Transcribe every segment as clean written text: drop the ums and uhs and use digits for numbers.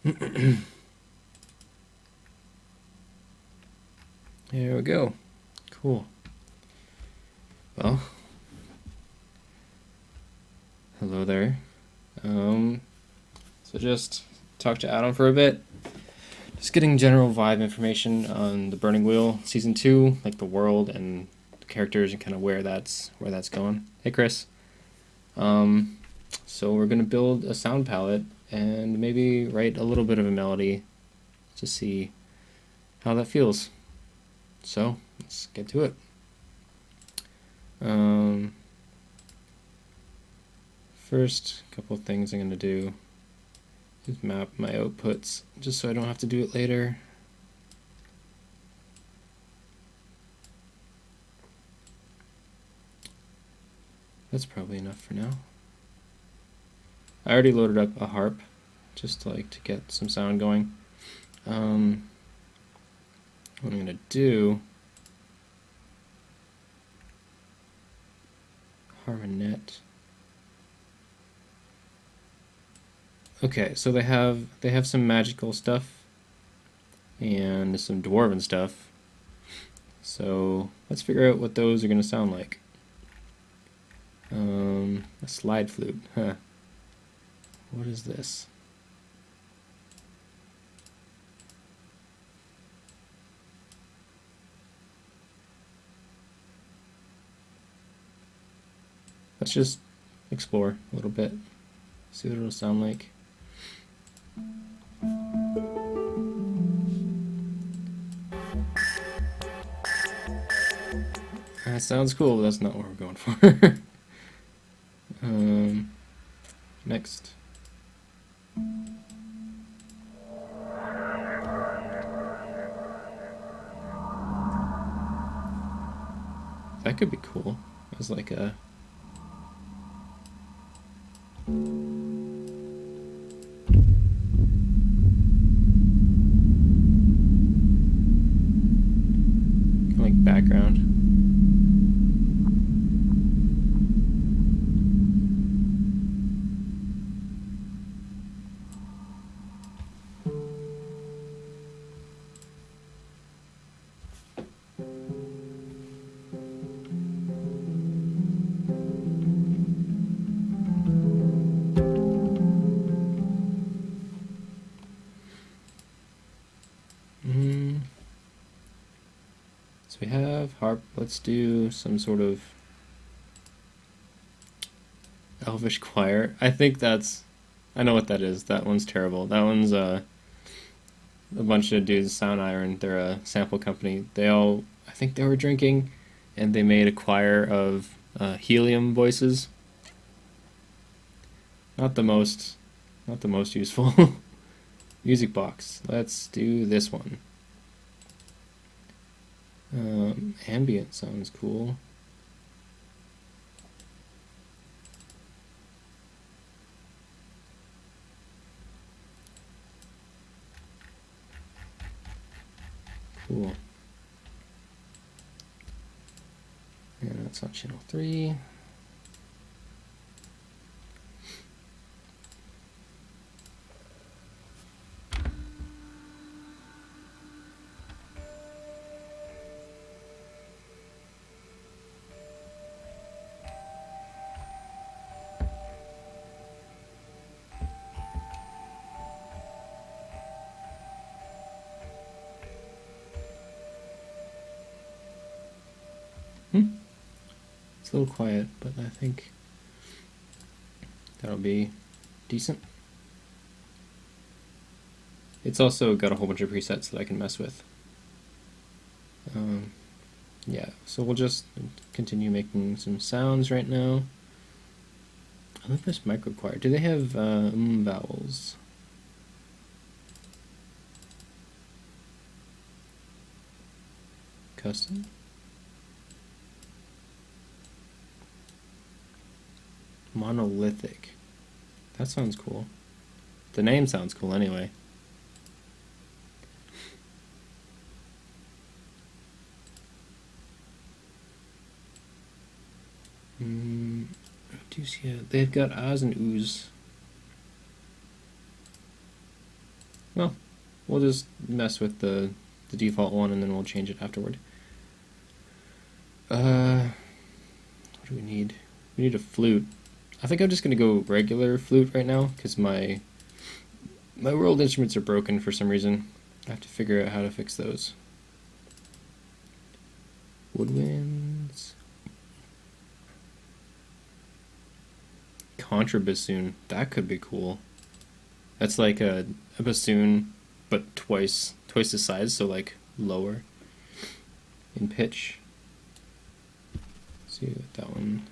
There we go. Cool. Well, hello there. So just talk to Adam for a bit. Just getting general vibe information on the Burning Wheel Season 2, like the world and the characters and kind of where that's going. Hey, Chris. So we're gonna build a sound palette and maybe write a little bit of a melody to see how that feels. So let's get to it. First couple of things I'm gonna do is map my outputs just so I don't have to do it later. That's probably enough for now. I already loaded up a harp just to get some sound going. What I'm gonna do, Harmonet. Okay, so they have some magical stuff and some dwarven stuff. So let's figure out what those are gonna sound like. A slide flute, huh? What is this? Let's just explore a little bit, see what it'll sound like. That sounds cool, but that's not what we're going for. Next. That could be cool. As like a like background. So we have harp. Let's do some sort of elvish choir. I know what that is. That one's terrible. That one's a bunch of dudes, Sound Iron. They're a sample company. I think they were drinking, and they made a choir of helium voices. Not the most useful. Music box. Let's do this one. Ambient sounds cool. Cool. And that's on channel 3. It's a little quiet, but I think that'll be decent. It's also got a whole bunch of presets that I can mess with. Yeah, so we'll just continue making some sounds right now. I like this micro choir. Do they have vowels? Custom? Monolithic. That sounds cool. The name sounds cool anyway. What do you see? They've got ahs and oohs. Well, we'll just mess with the default one and then we'll change it afterward. What do we need? We need a flute. I think I'm just gonna go regular flute right now because my world instruments are broken for some reason. I have to figure out how to fix those. Woodwinds. Contrabassoon. That could be cool. That's like a bassoon, but twice the size, so like lower in pitch. Let's see what that one.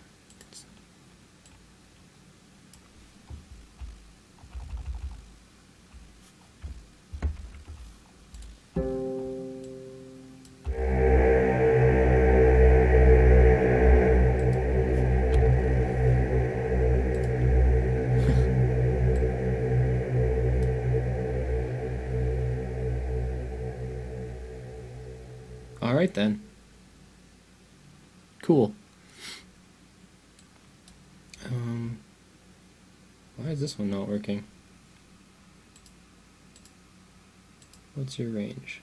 All right then. Cool. Why is this one not working? What's your range?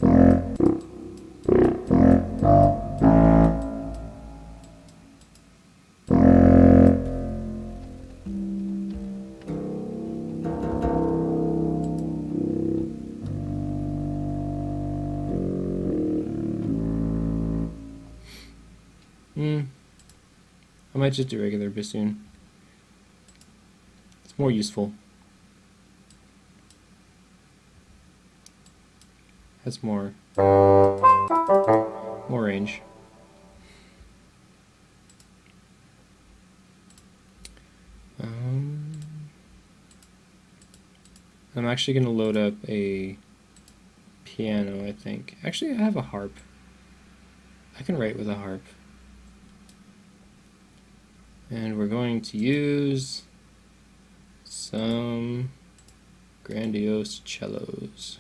I might just do regular bassoon. It's more useful. Has more range. I'm actually going to load up a piano, I think. Actually, I have a harp. I can write with a harp. And we're going to use some grandiose cellos.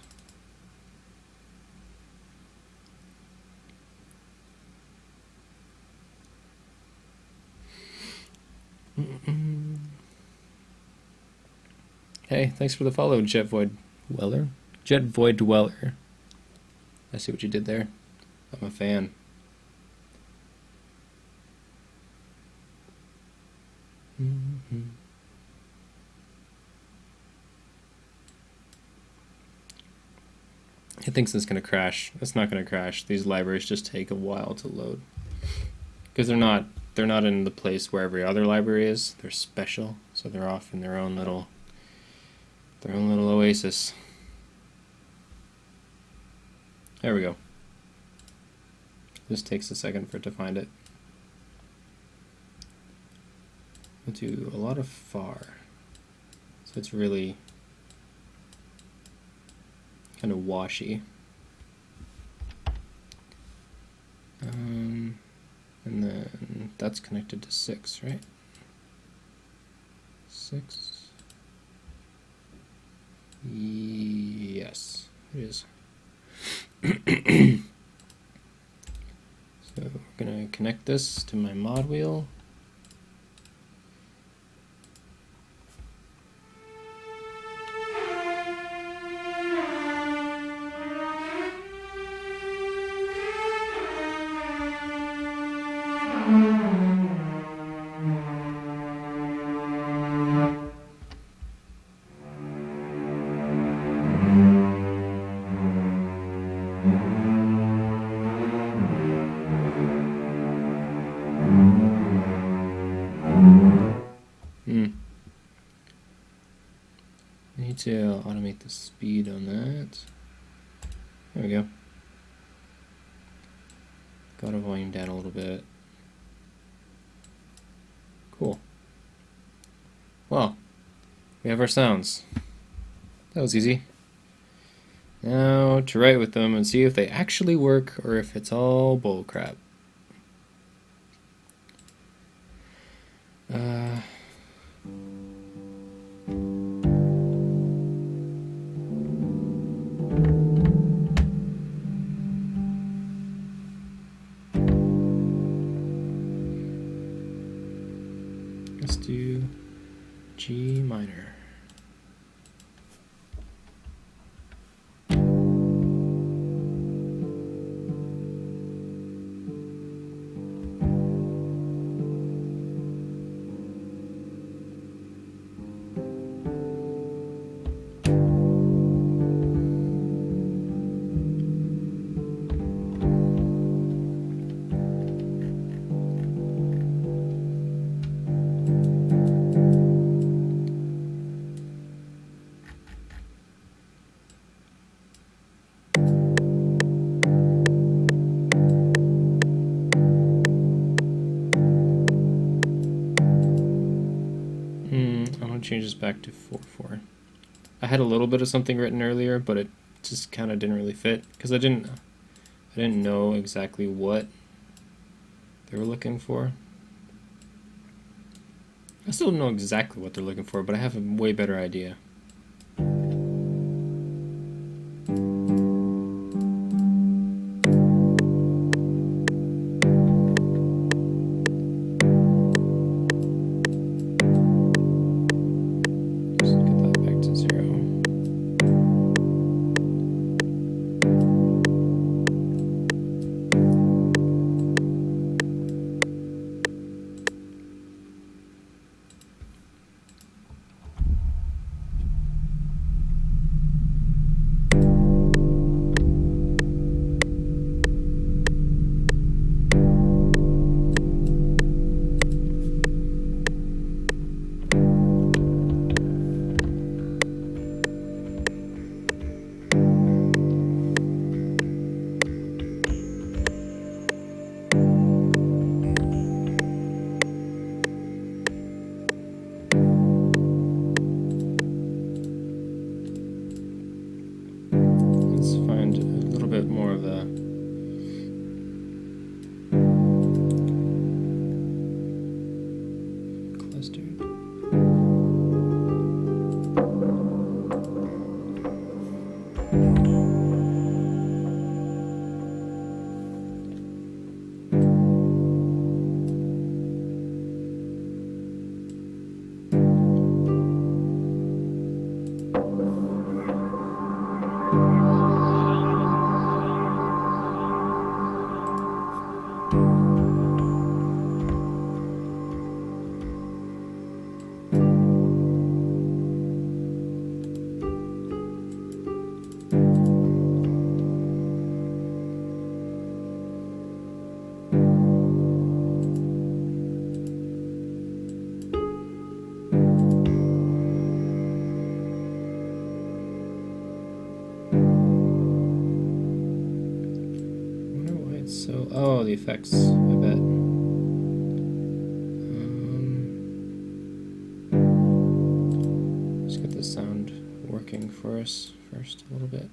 Hey, thanks for the follow, Jet Void Dweller. Jet Void Dweller. I see what you did there. I'm a fan. It thinks it's going to crash. It's not going to crash. These libraries just take a while to load. Because they're not in the place where every other library is. They're special, so they're off in their own little oasis. There we go. This takes a second for it to find it. We'll do a lot of far. So it's really kind of washy. And then that's connected to 6, right? 6. Yes, it is. So we're going to connect this to my mod wheel. To automate the speed on that. There we go. Got a volume down a little bit. Cool. Well, we have our sounds. That was easy. Now to write with them and see if they actually work or if it's all bullcrap. Let's do G minor. I'm gonna change this back to 4/4. I had a little bit of something written earlier, but it just kind of didn't really fit because I didn't know exactly what they were looking for. I still don't know exactly what they're looking for, but I have a way better idea. Oh, the effects, I bet. Let's get the sound working for us first a little bit.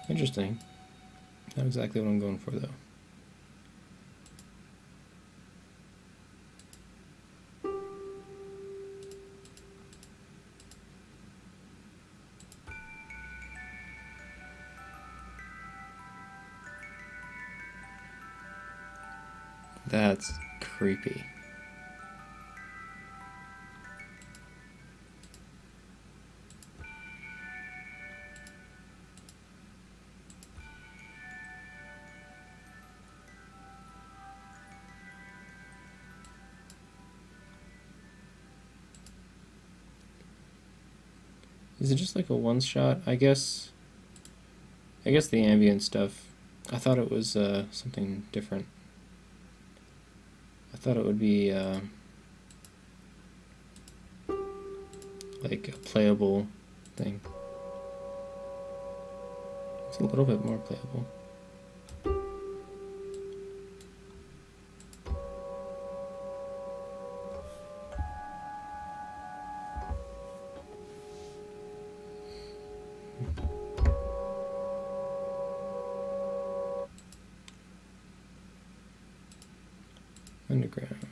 Interesting. Not exactly what I'm going for, though. That's creepy. Is it just like a one shot? I guess the ambient stuff, I thought it was something different. I thought it would be like a playable thing. It's a little bit more playable. Underground.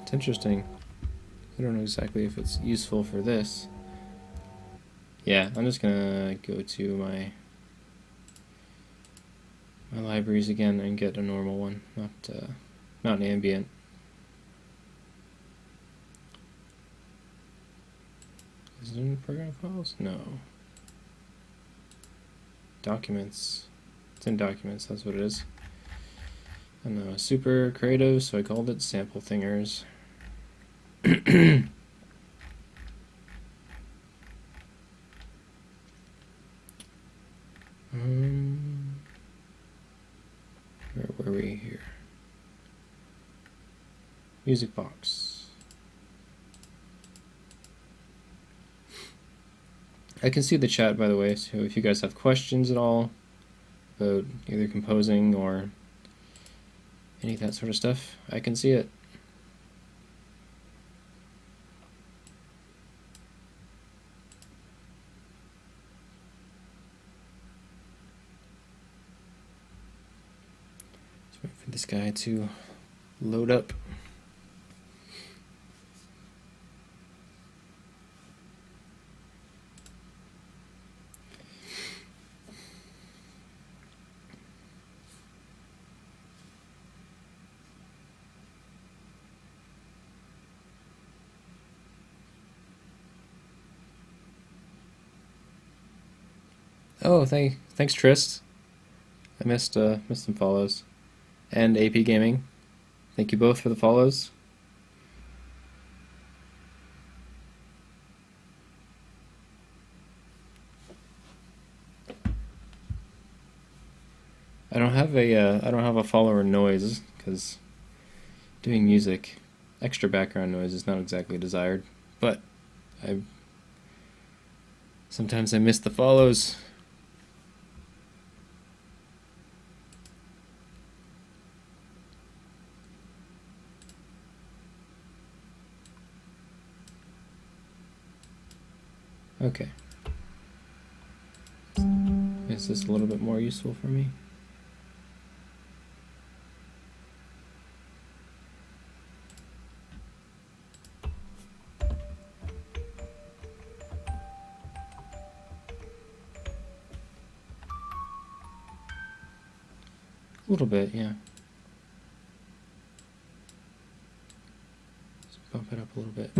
It's interesting. I don't know exactly if it's useful for this. Yeah, I'm just gonna go to my my libraries again and get a normal one, not an ambient. Is it in program files? No. Documents. It's in documents, that's what it is. I don't know, super creative, so I called it Sample Thingers. Where were we here? Music box. I can see the chat, by the way, so if you guys have questions at all about either composing or any of that sort of stuff, I can see it. Let's wait for this guy to load up. Oh, thanks Trist. I missed some follows. And AP Gaming. Thank you both for the follows. I don't have a follower noise because doing music, extra background noise is not exactly desired. But sometimes I miss the follows. Okay. Is this a little bit more useful for me? A little bit, yeah. Let's bump it up a little bit.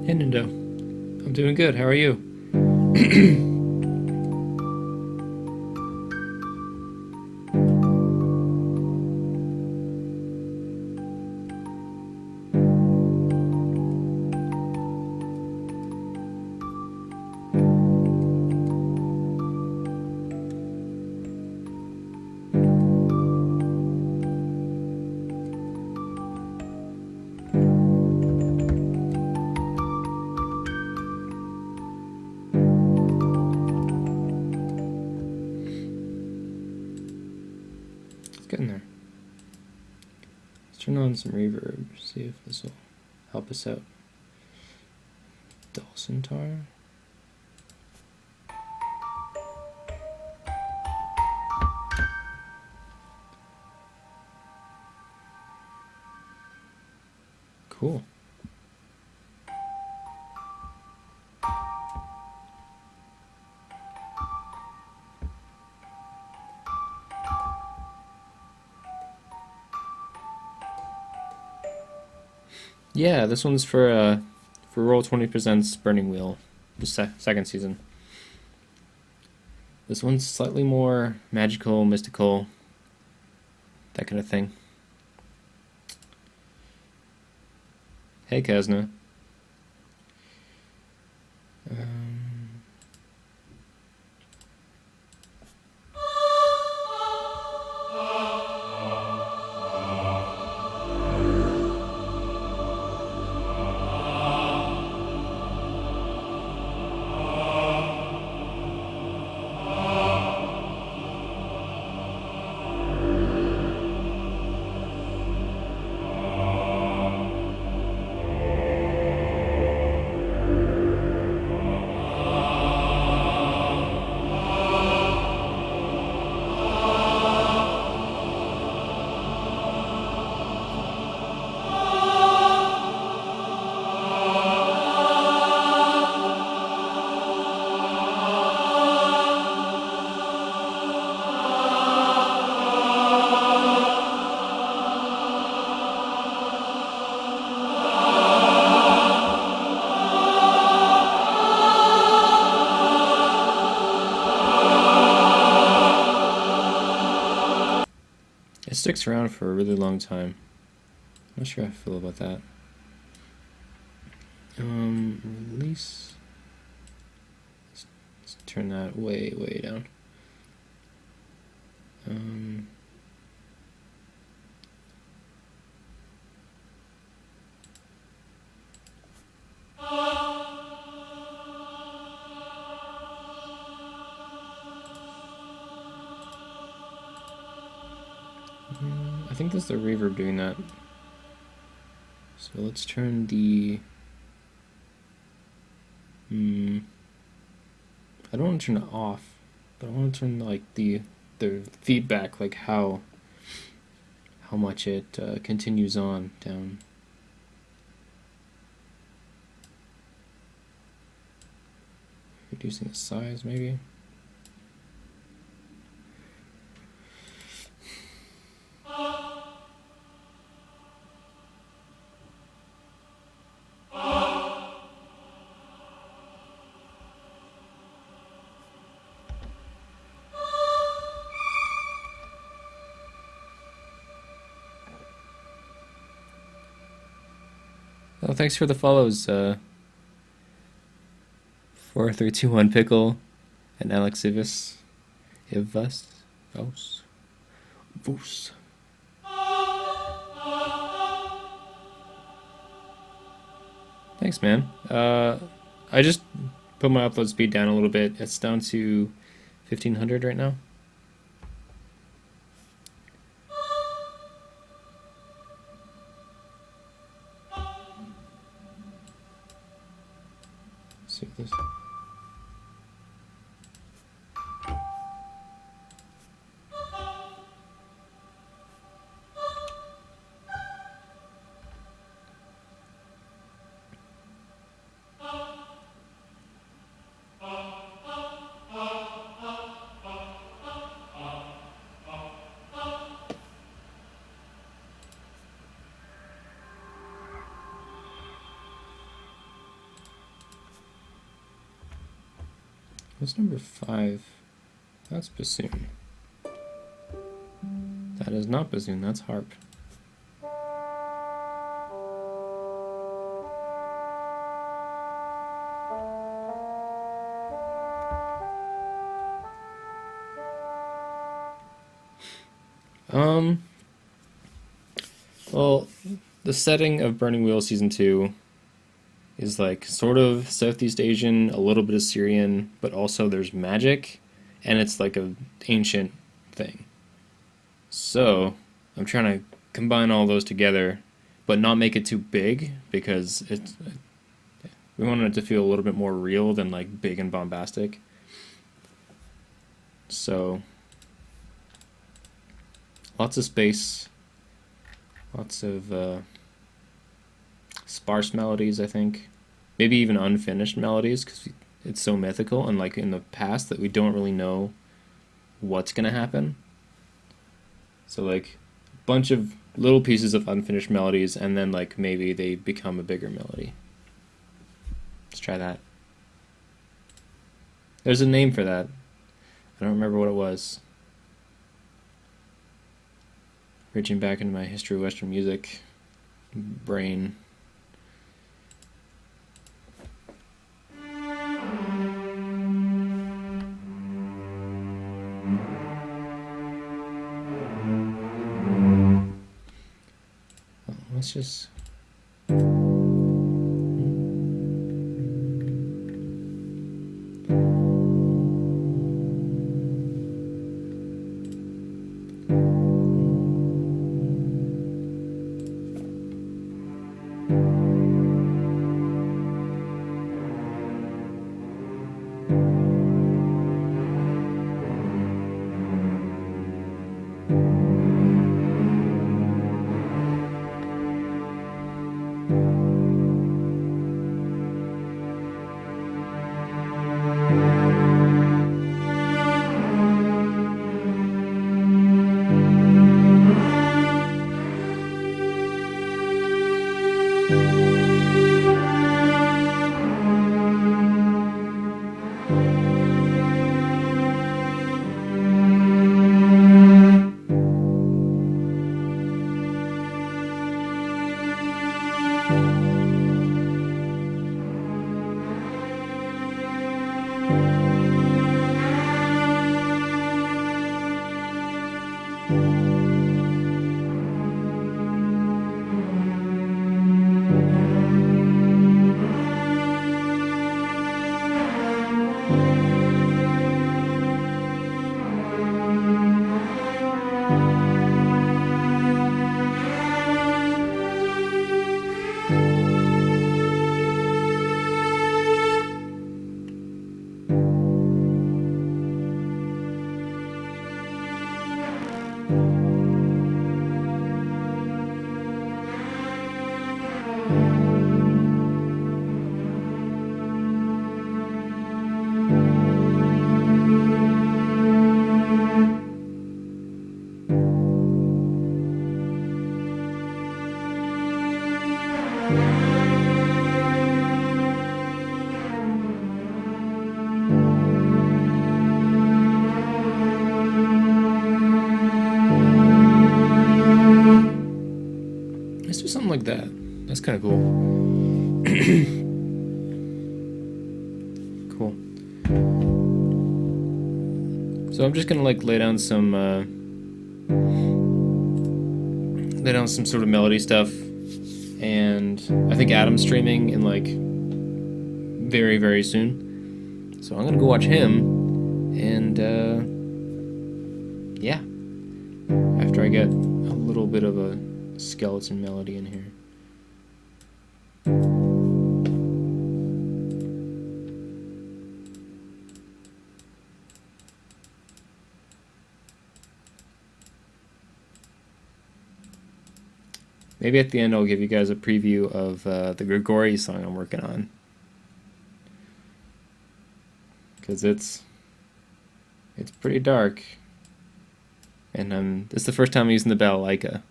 Hey Nindo, I'm doing good. How are you? Getting there. Let's turn on some reverb, see if this will help us out. Dulcentar. Cool. Yeah, this one's for Roll20 Presents Burning Wheel, the second season. This one's slightly more magical, mystical, that kind of thing. Hey, Kazna. sticks around for a really long time. I'm not sure how I feel about that. Release. Let's turn that way, way down. I think that's the reverb doing that. So let's turn the... I don't want to turn it off, but I want to turn like the feedback, like how much it continues on down. Reducing the size, maybe. Oh, thanks for the follows, 4321 Pickle and Alex Ivus. Vos. Thanks, man. I just put my upload speed down a little bit. It's down to 1500 right now. Let's see this. What's number 5? That's bassoon. That is not bassoon, that's harp. Well, the setting of Burning Wheel Season 2 is like sort of Southeast Asian, a little bit of Syrian, but also there's magic, and it's like an ancient thing. So I'm trying to combine all those together, but not make it too big, because we wanted it to feel a little bit more real than like big and bombastic. So lots of space, lots of sparse melodies, I think. Maybe even unfinished melodies, because it's so mythical, and like in the past that we don't really know what's gonna happen. So like a bunch of little pieces of unfinished melodies, and then like maybe they become a bigger melody. Let's try that. There's a name for that. I don't remember what it was. Reaching back into my history of Western music brain. Let's just... Let's do something like that. That's kind of cool. Cool. So I'm just gonna like lay down some sort of melody stuff, and I think Adam's streaming in like very, very soon. So I'm gonna go watch him, and yeah, after I get a little bit of a skeleton melody in here. Maybe at the end I'll give you guys a preview of the Grigori song I'm working on. Because it's pretty dark. And this is the first time I'm using the Balalaika.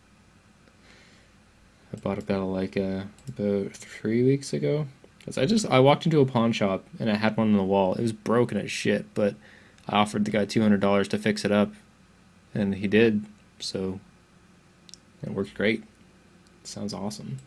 I bought a Balalaika about 3 weeks ago. Because I walked into a pawn shop and I had one on the wall. It was broken as shit, but I offered the guy $200 to fix it up. And he did, so it worked great. Sounds awesome.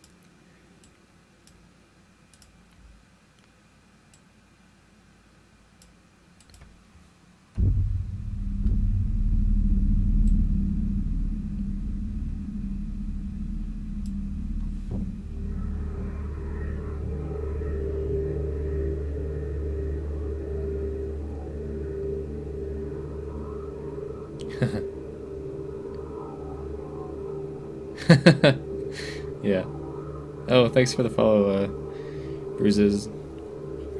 Yeah. Oh, thanks for the follow, Bruises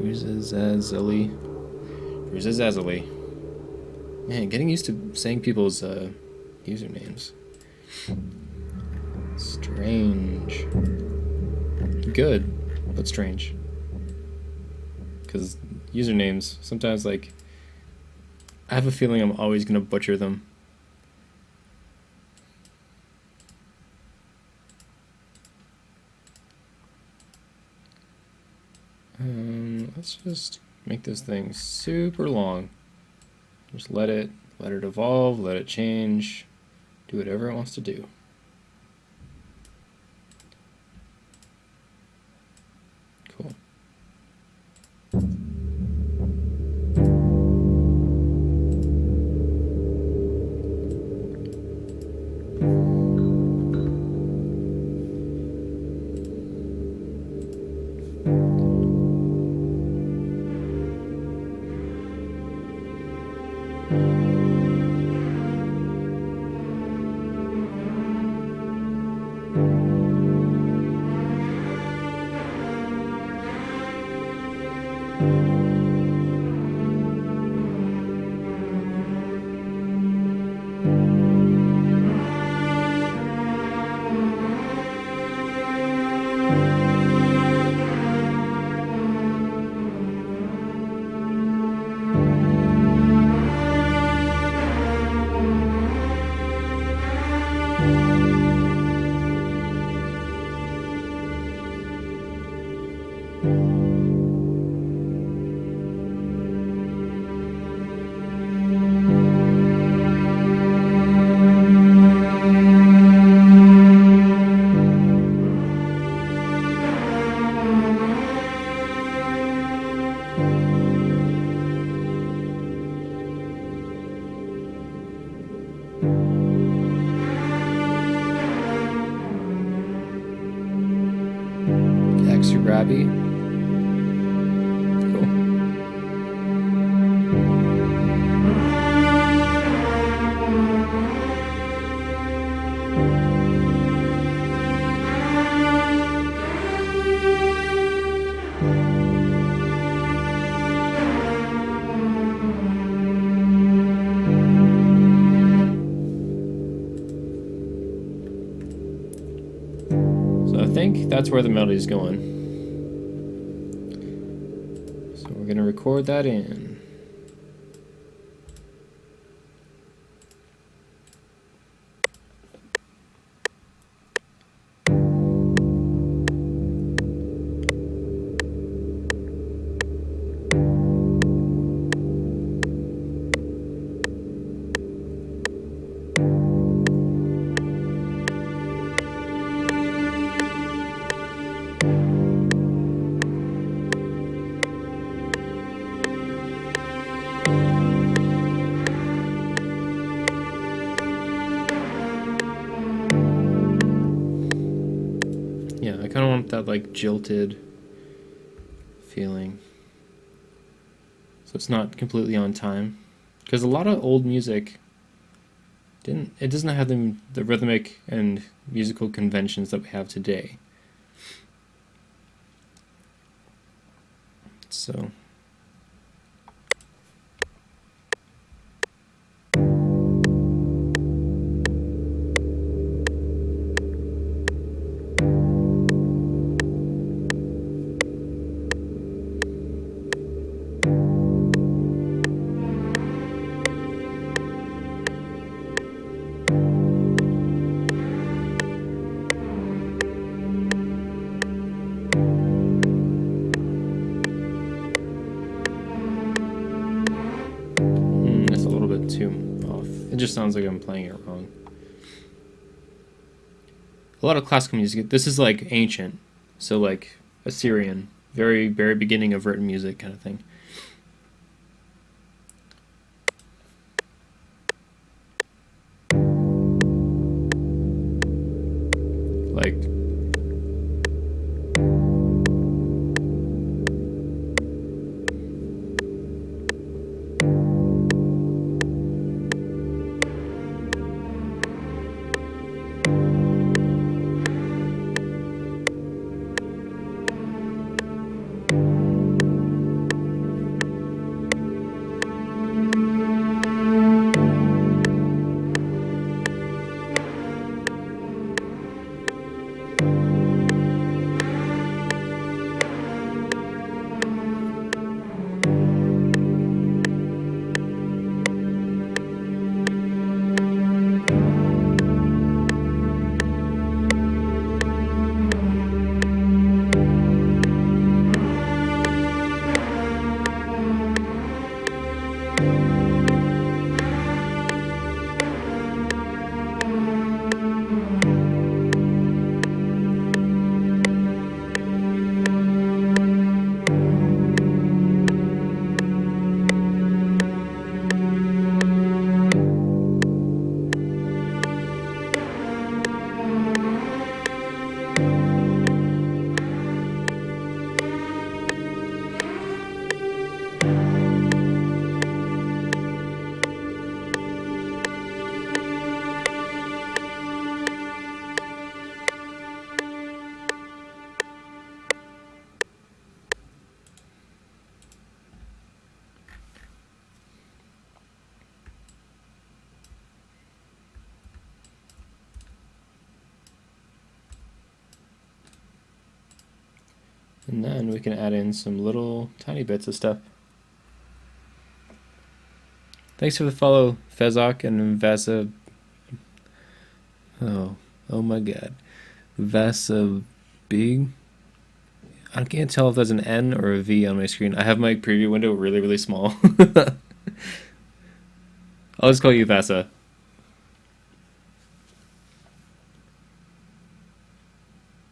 Azali. Man, getting used to saying people's usernames. Strange. Good, but strange. Because usernames, sometimes, like, I have a feeling I'm always gonna butcher them. Let's just make this thing super long. Just let it evolve, let it change, do whatever it wants to do. Cool. Extra grabby. Cool. that's where the melody's going. So we're going to record that in. Yeah, I kind of want that like jilted feeling. So it's not completely on time. Because a lot of old music doesn't have the rhythmic and musical conventions that we have today. So that's a little bit too off. It just sounds like I'm playing it wrong. A lot of classical music, this is like ancient, so like Assyrian, very, very beginning of written music kind of thing. Like and then we can add in some little tiny bits of stuff. Thanks for the follow, Fezok and Vasa. Oh my god. Vasa Big. I can't tell if there's an N or a V on my screen. I have my preview window really, really small. I'll just call you Vasa.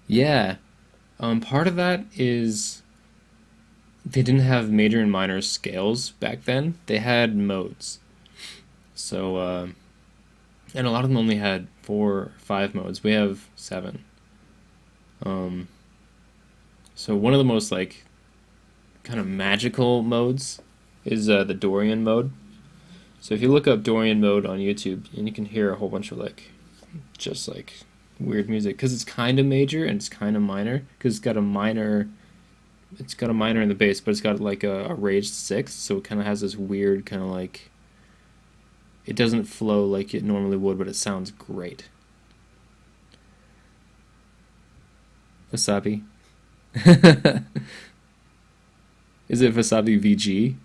Yeah. Part of that is they didn't have major and minor scales back then. They had modes. So, and a lot of them only had 4 or 5 modes. We have 7. So one of the most like kind of magical modes is the Dorian mode. So if you look up Dorian mode on YouTube, and you can hear a whole bunch of like just like weird music because it's kind of major and it's kind of minor because it's got a minor in the bass, but it's got like a raised sixth, so it kind of has this weird kind of like, it doesn't flow like it normally would, but it sounds great. Wasabi. Is it Wasabi VG?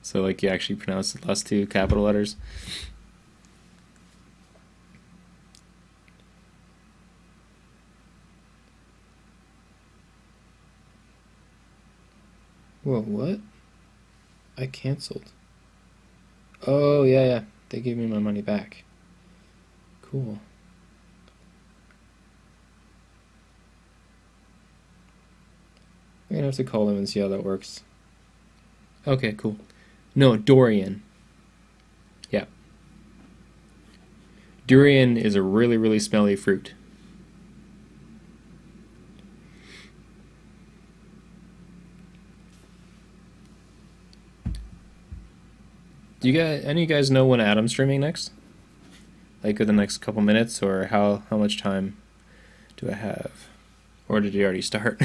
So like you actually pronounce the last two capital letters. Whoa, what? I canceled. Oh, yeah, yeah. They gave me my money back. Cool. I'm gonna have to call them and see how that works. Okay, cool. No, durian. Yeah. Durian is a really, really smelly fruit. Do you guys, any of you guys know when Adam's streaming next? Like the next couple minutes, or how much time do I have? Or did he already start?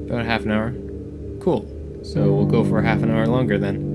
About half an hour. Cool. So we'll go for half an hour longer then.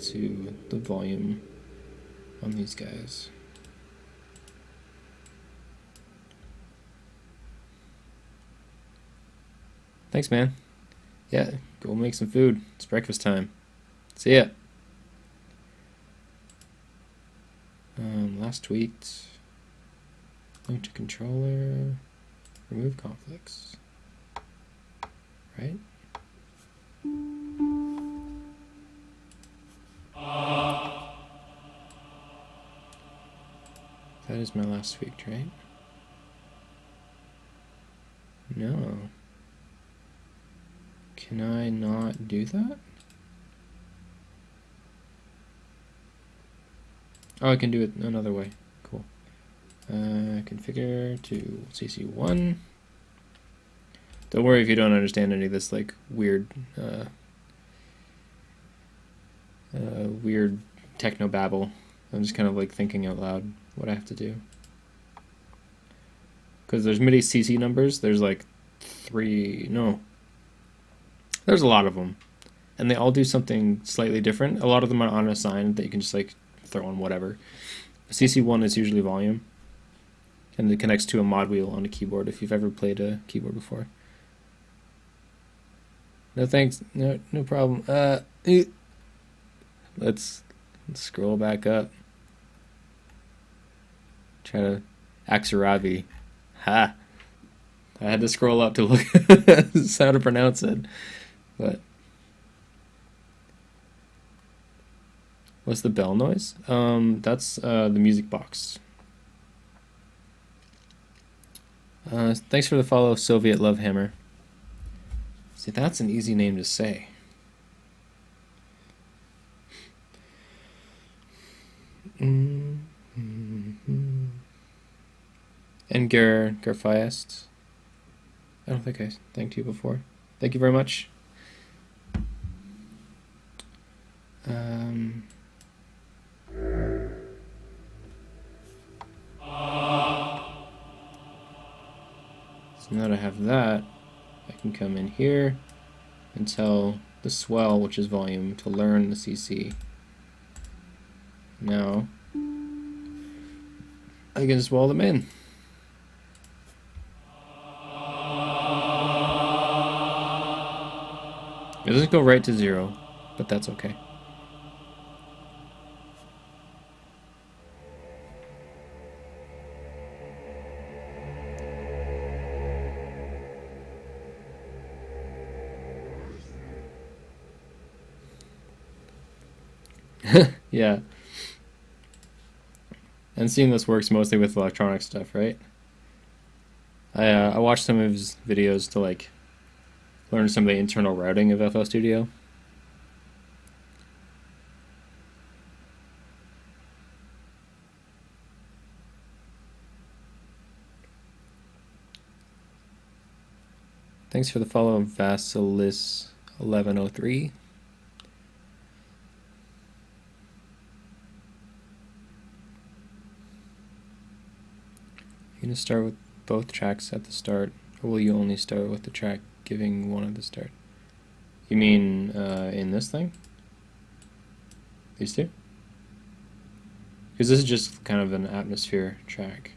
To the volume on these guys. Thanks, man. Yeah, go make some food. It's breakfast time. See ya. Last tweet. Link to controller. Remove conflicts. Right? That is my last tweet, right? No. Can I not do that? Oh, I can do it another way. Cool. Configure to CC1. Don't worry if you don't understand any of this like weird weird techno babble. I'm just kind of like thinking out loud what I have to do. Because there's MIDI CC numbers, there's like there's a lot of them. And they all do something slightly different. A lot of them are unassigned that you can just like throw on whatever. CC1 is usually volume. And it connects to a mod wheel on a keyboard if you've ever played a keyboard before. No thanks, no problem. Let's scroll back up. Try to Axarabi. Ha! I had to scroll up to look how to pronounce it. But what's the bell noise? That's the music box. Thanks for the follow, Soviet Love Hammer. See, that's an easy name to say. And Garfiast. I don't think I thanked you before. Thank you very much. So now that I have that, I can come in here and tell the swell, which is volume, to learn the CC. Now, I can just wall them in. It doesn't go right to 0, but that's okay. Yeah. And Seamless works mostly with electronic stuff, right? I watched some of his videos to like learn some of the internal routing of FL Studio. Thanks for the follow, Vasilis1103. You're gonna start with both tracks at the start, or will you only start with the track giving one at the start? You mean in this thing? These two? Because this is just kind of an atmosphere track.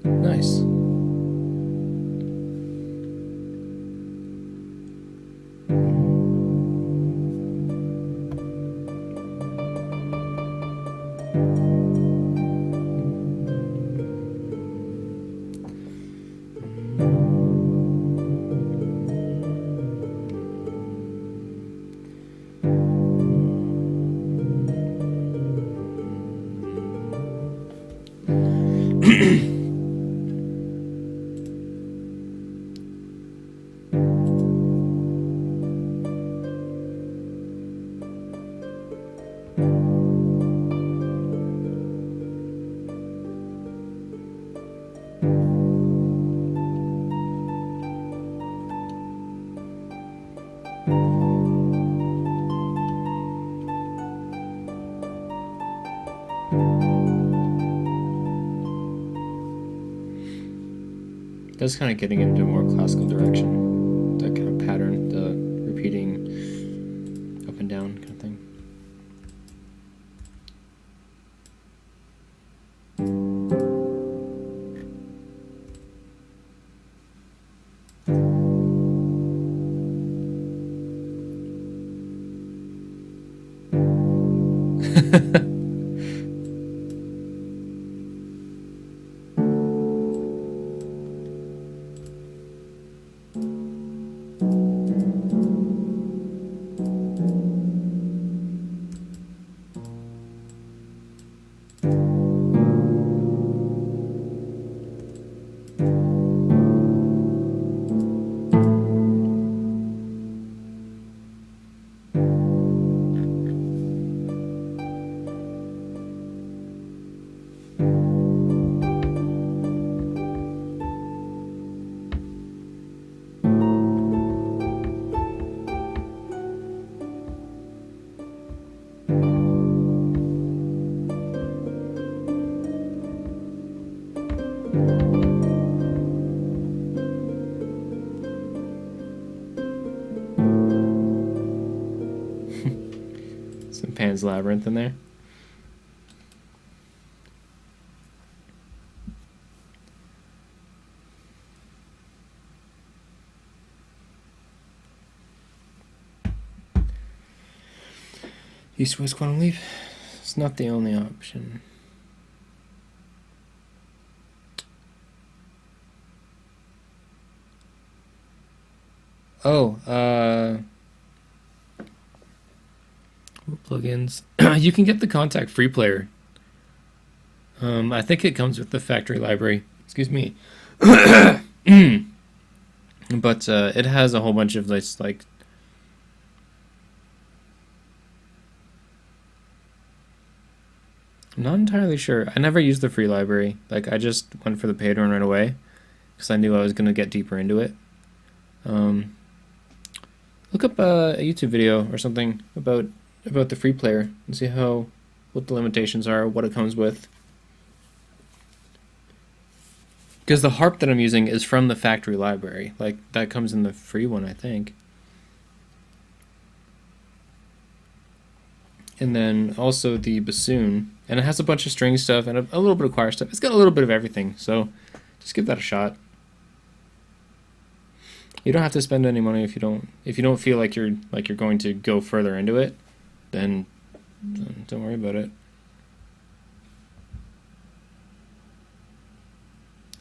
Nice. That's kind of getting into a more classical direction. That kind of pattern, the repeating up and down kind of thing. Pan's Labyrinth in there. East-West Quantum Leap. It's not the only option. Oh, plugins. You can get the Contact Free Player. I think it comes with the factory library. Excuse me. But it has a whole bunch of this, like, I'm not entirely sure. I never used the free library. Like, I just went for the paid one right away because I knew I was going to get deeper into it. Look up a YouTube video or something about the free player and see what the limitations are, what it comes with. Because the harp that I'm using is from the factory library. Like, that comes in the free one, I think. And then also the bassoon. And it has a bunch of string stuff and a little bit of choir stuff. It's got a little bit of everything, so just give that a shot. You don't have to spend any money if you don't feel like you're going to go further into it, then don't worry about it.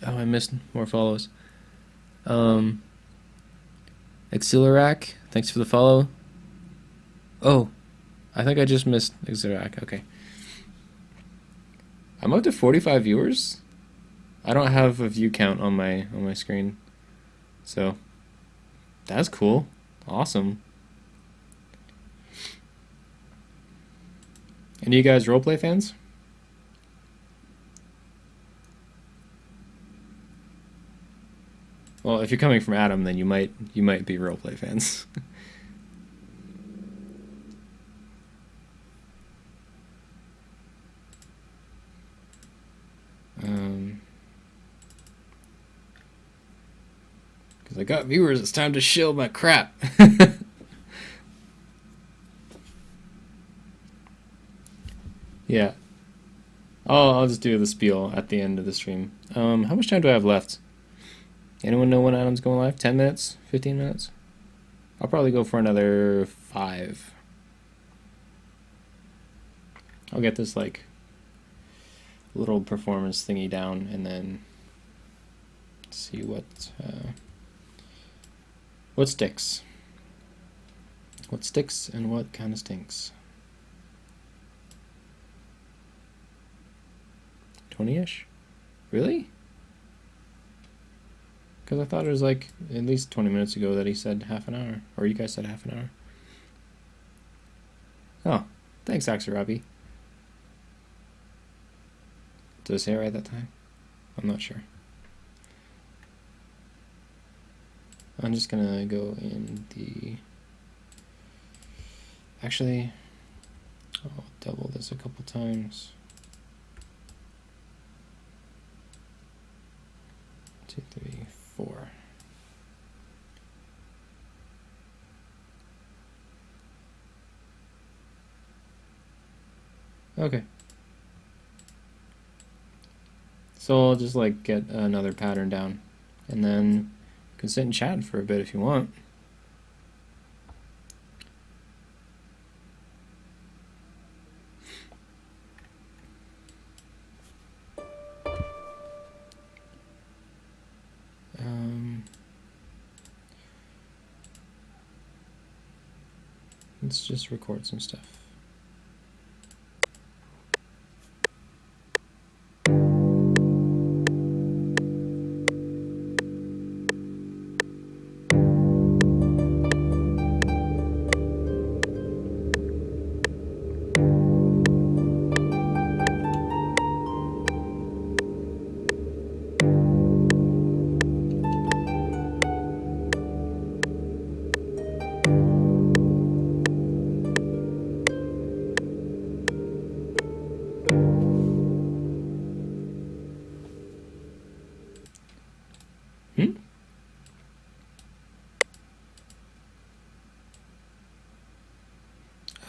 Oh, I missed more follows. Exilerac, thanks for the follow. Oh, I think I just missed Exilerac. Okay. I'm up to 45 viewers. I don't have a view count on my screen, so that's cool. Awesome. Any of you guys roleplay fans? Well, if you're coming from Adam, then you might be roleplay fans. Because I got viewers, it's time to shill my crap. Yeah. I'll just do the spiel at the end of the stream. How much time do I have left? Anyone know when Adam's going live? 10 minutes? 15 minutes? I'll probably go for another 5. I'll get this, like, little performance thingy down and then see what sticks. What sticks and what kind of stinks. 20-ish? Really? Because I thought it was like at least 20 minutes ago that he said half an hour. Or you guys said half an hour. Oh, thanks, Axarabi. Did I say it right that time? I'm not sure. I'm just gonna go in the... Actually, I'll double this a couple times. 2, 3, 4. Okay. So I'll just like get another pattern down, and then you can sit and chat for a bit if you want. Let's just record some stuff.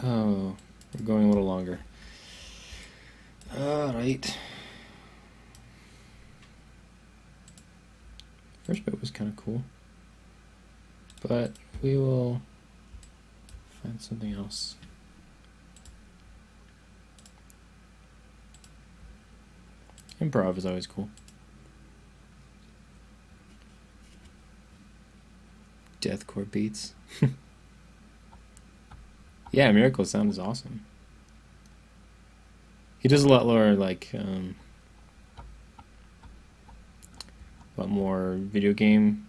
Oh, we're going a little First bit was kind of cool. But we will find something else. Improv is always cool. Deathcore beats. Yeah, Miracle Sound is awesome. He does a lot more like a lot more video game,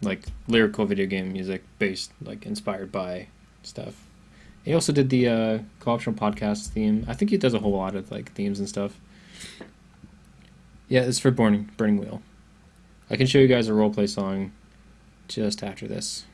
like lyrical video game music based, like inspired by stuff. He also did the Co-optional Podcast theme. I think he does a whole lot of like themes and stuff. Yeah, it's for Burning Wheel. I can show you guys a roleplay song just after this.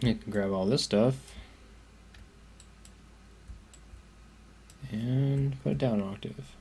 You can grab all this stuff and put it down an octave.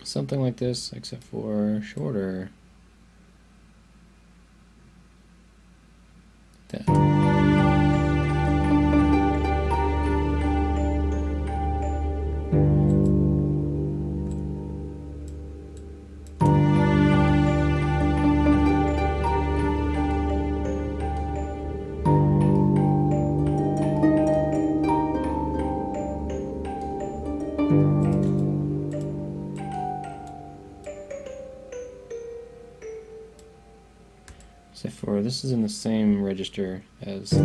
Something like this, except for shorter. That. Except for this is in the same register as I'll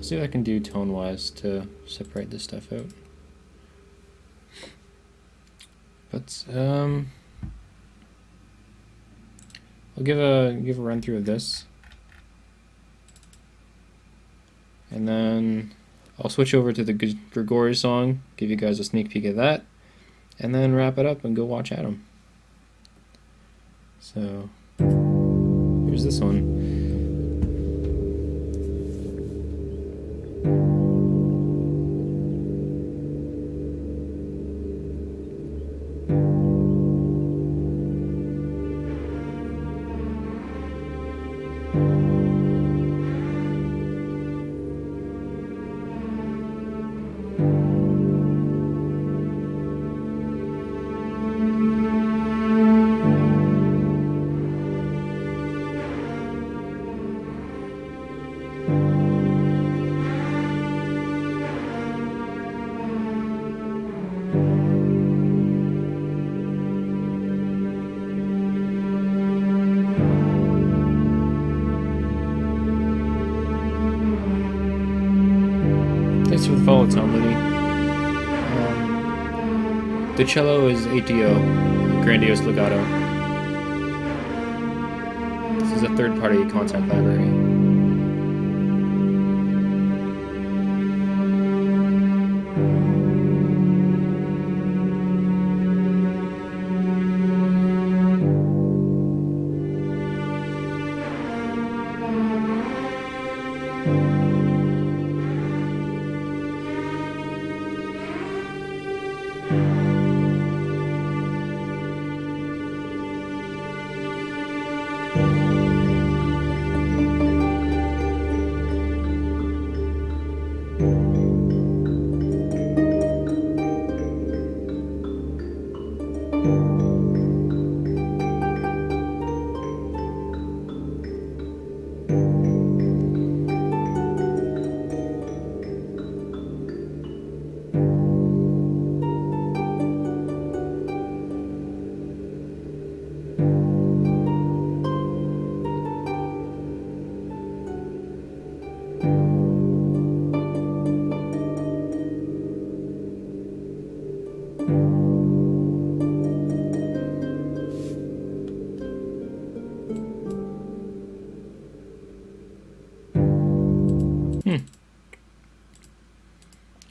see what I can do tone-wise to separate this stuff out. But I'll give a run through of this, and then I'll switch over to the Grigori song, give you guys a sneak peek of that, and then wrap it up and go watch Adam. So here's this one. Thanks for the follow, Tom Mooney. The cello is ATO, Grandiose Legato. This is a third-party contact library.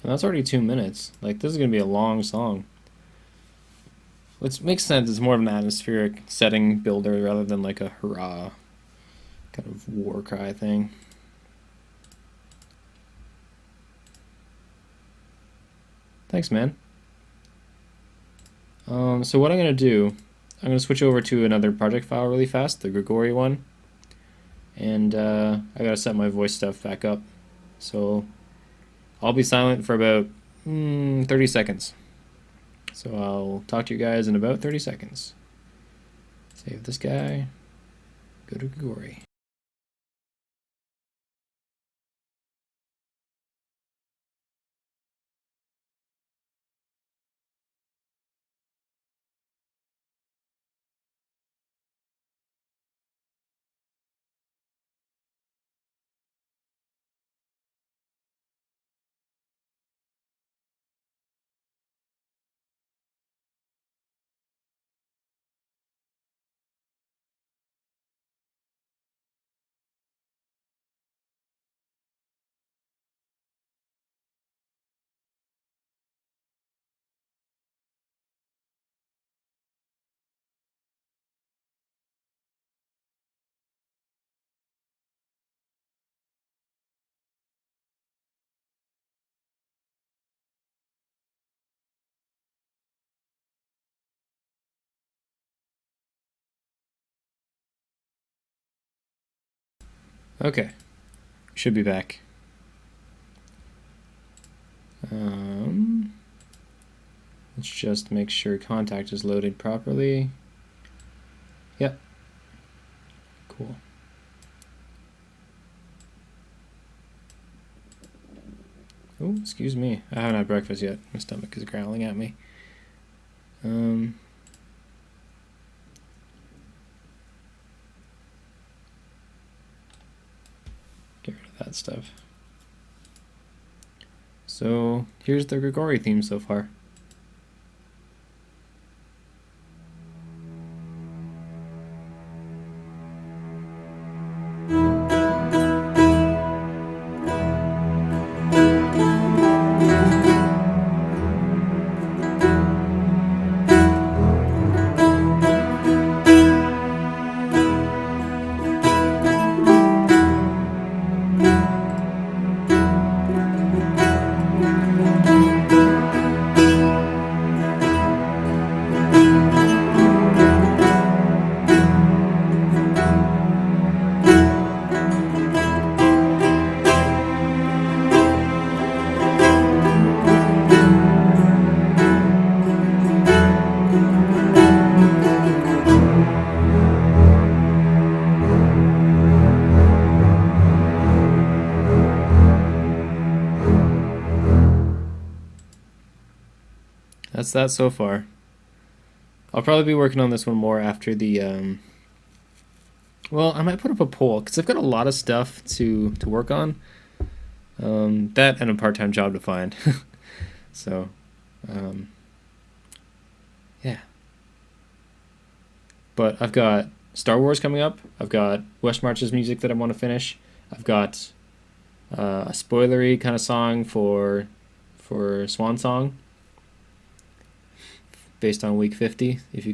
That's already 2 minutes. Like, this is going to be a long song. Which makes sense. It's more of an atmospheric setting builder rather than like a hurrah kind of war cry thing. Thanks, man. So what I'm going to do, I'm going to switch over to another project file really fast, the Grigori one. And I got to set my voice stuff back up. So I'll be silent for about 30 seconds. So I'll talk to you guys in about 30 seconds. Save this guy. Go to Grigori. Okay, should be back. Let's just make sure contact is loaded properly. Yep. Cool. Oh, excuse me. I haven't had breakfast yet. My stomach is growling at me. Get rid of that stuff. So here's the Grigori theme so far. that's that so far. I'll probably be working on this one more after the well, I might put up a poll because I've got a lot of stuff to work on. That and a part-time job to find. So, um, yeah. But I've got Star Wars coming up. I've got West March's music that I want to finish. I've got a spoilery kind of song for Swan Song based on week 50. If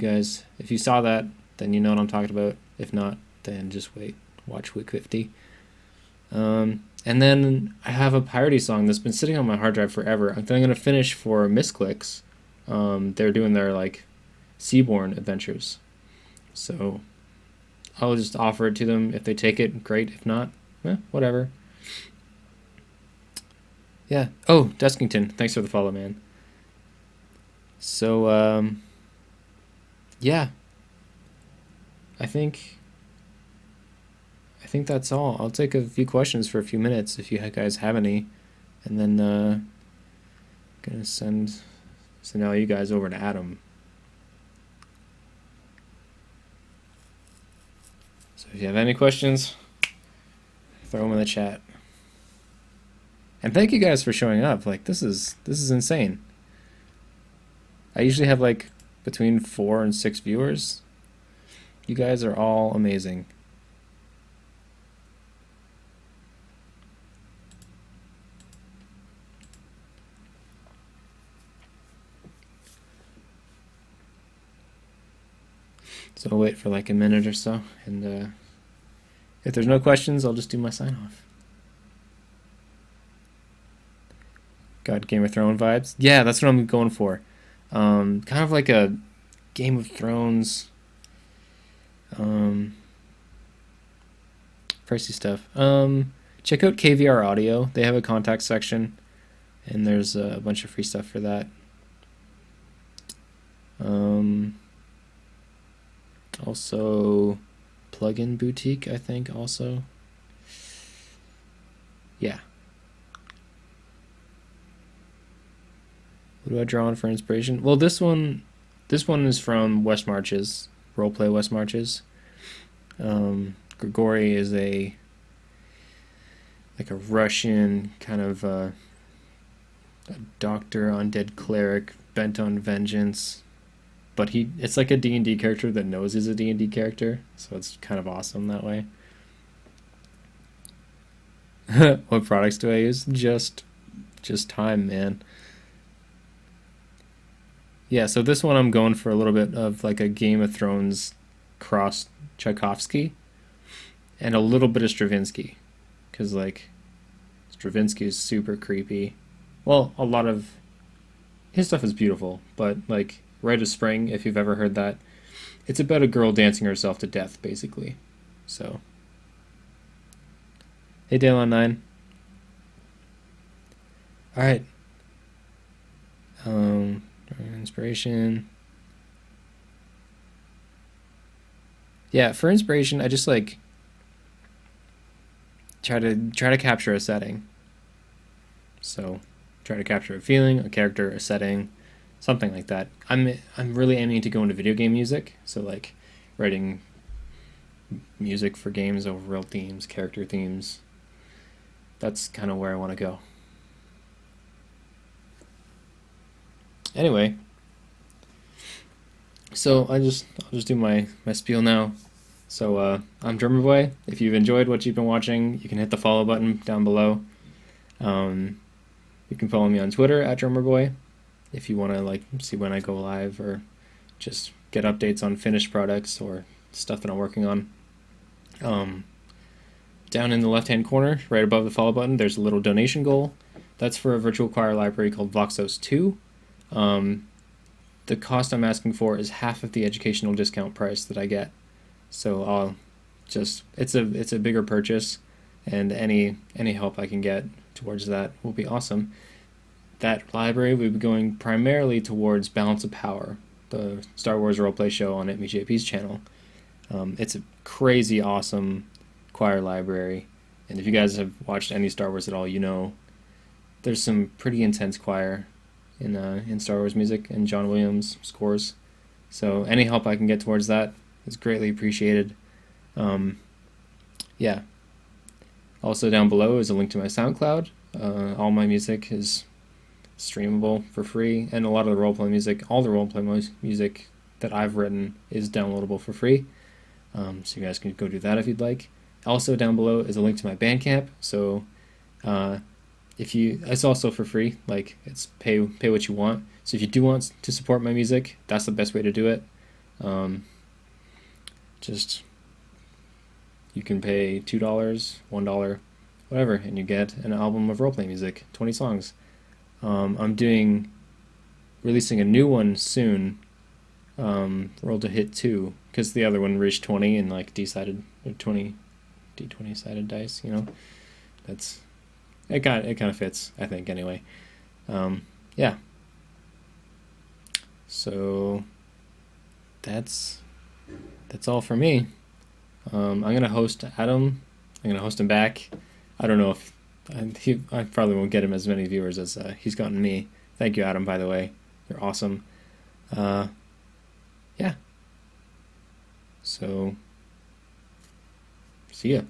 you saw that, then you know what I'm talking about. If not, then just wait, watch week 50. And then I have a piratey song that's been sitting on my hard drive forever. I'm going to finish for Misclicks. They're doing their like Seaborn adventures, so I'll just offer it to them. If they take it, great. If not, whatever. Yeah. Oh, Deskington, thanks for the follow, man. So, yeah. I think that's all. I'll take a few questions for a few minutes if you guys have any, and then gonna send all you guys over to Adam. So if you have any questions, throw them in the chat. And thank you guys for showing up. Like this is insane. I usually have like between 4 and 6 viewers. You guys are all amazing. So I'll wait for like a minute or so, and if there's no questions, I'll just do my sign off. Got Game of Thrones vibes? Yeah, that's what I'm going for. Kind of like a Game of Thrones, pricey stuff. Check out KVR Audio. They have a contact section, and there's a bunch of free stuff for that. Also, Plugin Boutique, I think, also. Yeah. What do I draw on for inspiration? Well, this one is from West Marches, Roleplay West Marches. Grigori is a Russian kind of a doctor, undead cleric bent on vengeance. But it's like a D&D character that knows he's a D&D character, so it's kind of awesome that way. What products do I use? Just time, man. Yeah, so this one I'm going for a little bit of like a Game of Thrones cross Tchaikovsky and a little bit of Stravinsky, because like Stravinsky is super creepy. Well, a lot of his stuff is beautiful, but like Rite of Spring, if you've ever heard that, it's about a girl dancing herself to death, basically. So, hey, Dale 9. All right. Inspiration. Yeah, for inspiration, I just like try to capture a setting. So, try to capture a feeling, a character, a setting. Something like that. I'm really aiming to go into video game music, so like writing music for games over real themes, character themes. That's kind of where I want to go. Anyway, so I'll just do my spiel now. So I'm Drummer Boy. If you've enjoyed what you've been watching, you can hit the follow button down below. You can follow me on Twitter at Drummer Boy. If you want to like see when I go live or just get updates on finished products or stuff that I'm working on. Down in the left-hand corner, right above the follow button, there's a little donation goal. That's for a virtual choir library called Voxos 2. The cost I'm asking for is half of the educational discount price that I get. So I'll just it's a bigger purchase, and any help I can get towards that will be awesome. That library will be going primarily towards Balance of Power, the Star Wars roleplay show on ItMeJP's channel. It's a crazy awesome choir library, and if you guys have watched any Star Wars at all, you know there's some pretty intense choir in Star Wars music and John Williams scores. So any help I can get towards that is greatly appreciated. Um, yeah. Also down below is a link to my SoundCloud. All my music is streamable for free, and a lot of the roleplay music, all the roleplay music that I've written is downloadable for free. So you guys can go do that if you'd like. Also down below is a link to my Bandcamp. So it's also for free. Like, it's pay what you want. So if you do want to support my music, that's the best way to do it. Just you can pay $2, $1, whatever, and you get an album of roleplay music, 20 songs. I'm releasing a new one soon, Roll to Hit 2, because the other one reached 20 and like D-sided, or 20 D20 sided dice, that's it kind of fits, I think, anyway. Yeah. So that's all for me. I'm gonna host Adam. I'm gonna host him back. I don't know if I probably won't get him as many viewers as he's gotten me. Thank you, Adam, by the way. You're awesome. Yeah. So, see ya.